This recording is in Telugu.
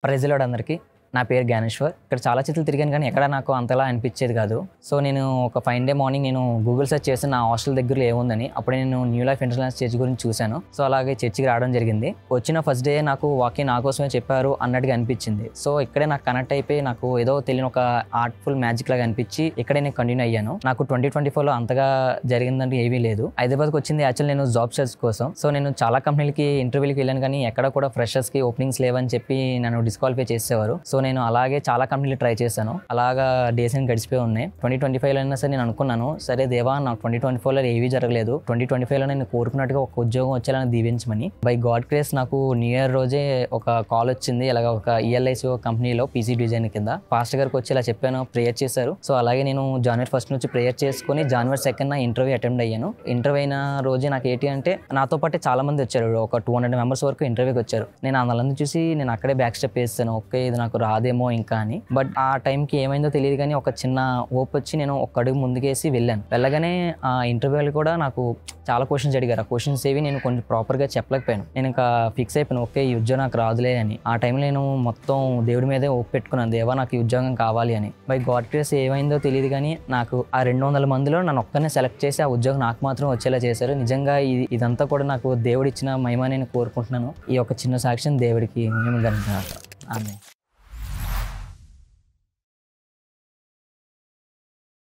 ప్రైజ్ లార్డ్ అందరికీ. నా పేరు జ్ఞానేశ్వర్. ఇక్కడ చాలా చోట్ల తిరిగాను కానీ ఎక్కడ నాకు అంతలా అనిపించేది కాదు. సో నేను ఒక ఫైన్ డే మార్నింగ్ నేను గూగుల్ సెర్చ్ చేసి నా హాస్టల్ దగ్గరలో ఏముందని అప్పుడే నేను న్యూ లైఫ్ ఇంటర్నేషనల్ చర్చ్ గురించి చూశాను. సో అలాగే చర్చికి రావడం జరిగింది. వచ్చిన ఫస్ట్ డే నాకు వాక్యం నా కోసమే చెప్పారు అన్నట్టుగా అనిపించింది. సో ఇక్కడే నాకు కనెక్ట్ అయిపోయి నాకు ఏదో తెలియని ఒక ఆర్ట్ఫుల్ మ్యాజిక్ లాగా అనిపించి ఇక్కడే నేను కంటిన్యూ అయ్యాను. నాకు 2024లో అంతగా జరిగిందంటే ఏమీ లేదు. హైదరాబాద్కి వచ్చింది యాక్చువల్ నేను జాబ్ సెర్చ్ కోసం. సో నేను చాలా కంపెనీలకి ఇంటర్వ్యూలకి వెళ్ళాను కానీ ఎక్కడ కూడా ఫ్రెషర్స్కి ఓపెనింగ్స్ లేవని చెప్పి నన్ను డిస్క్వాలిఫై చేసేవారు. సో నేను అలాగే చాలా కంపెనీలు ట్రై చేశాను. అలాగా డేస్ అని గడిచిపోయి ఉన్నాయి. 2025లో అయినా సరే నేను అనుకున్నాను, సరే దేవా నాకు 2024లో ఏవీ జరగలేదు, 2025లో నేను కోరుకున్నట్టుగా ఒక ఉద్యోగం వచ్చేలా దీవించమని. బై గాడ్ గ్రేస్ నాకు న్యూ ఇయర్ రోజే ఒక కాల్ వచ్చింది. ఇలాగ ఒక ELIC కంపెనీలో PC డిజైన్ కింద పాస్టర్ గారికి వచ్చి ఇలా చెప్పాను, ప్రేయర్ చేశారు. సో అలాగే నేను January 1st నుంచి ప్రేయర్ చేసుకుని January 2nd ఇంటర్వ్యూ అటెండ్ అయ్యాను. ఇంటర్వ్యూ అయిన రోజే నాకు ఏంటి అంటే నాతో పాటు చాలా మంది వచ్చారు, ఒక 200 మెంబర్స్ వరకు ఇంటర్వ్యూకి వచ్చారు. నేను అందరిని చూసి నేను అక్కడే బ్యాక్ స్టెప్ వేస్తాను, ఓకే ఇది నాకు రాదేమో ఇంకా అని. బట్ ఆ టైంకి ఏమైందో తెలియదు కానీ ఒక చిన్న హోప్ వచ్చి నేను ఒక అడుగు ముందుకేసి వెళ్ళాను. వెళ్ళగానే ఆ ఇంటర్వ్యూలు కూడా నాకు చాలా క్వశ్చన్స్ అడిగారు. ఆ క్వశ్చన్స్ ఏవి నేను కొంచెం ప్రాపర్గా చెప్పలేకపోయాను. నేను ఇంకా ఫిక్స్ అయిపోయాను, ఓకే ఈ ఉద్యోగం నాకు రాదులే అని. ఆ టైంలో నేను మొత్తం దేవుడి మీదే హోప్ పెట్టుకున్నాను, దేవా నాకు ఈ ఉద్యోగం కావాలి అని. బై గాడ్ గ్రేస్ ఏమైందో తెలియదు కానీ నాకు ఆ 200 మందిలో నన్ను ఒక్కనే సెలెక్ట్ చేసి ఆ ఉద్యోగం నాకు మాత్రం వచ్చేలా చేశారు. నిజంగా ఇదంతా కూడా నాకు దేవుడు ఇచ్చిన మహిమ నేను కోరుకుంటున్నాను. ఈ ఒక చిన్న సాక్ష్యం దేవుడికి మేము గనుక ఆమె.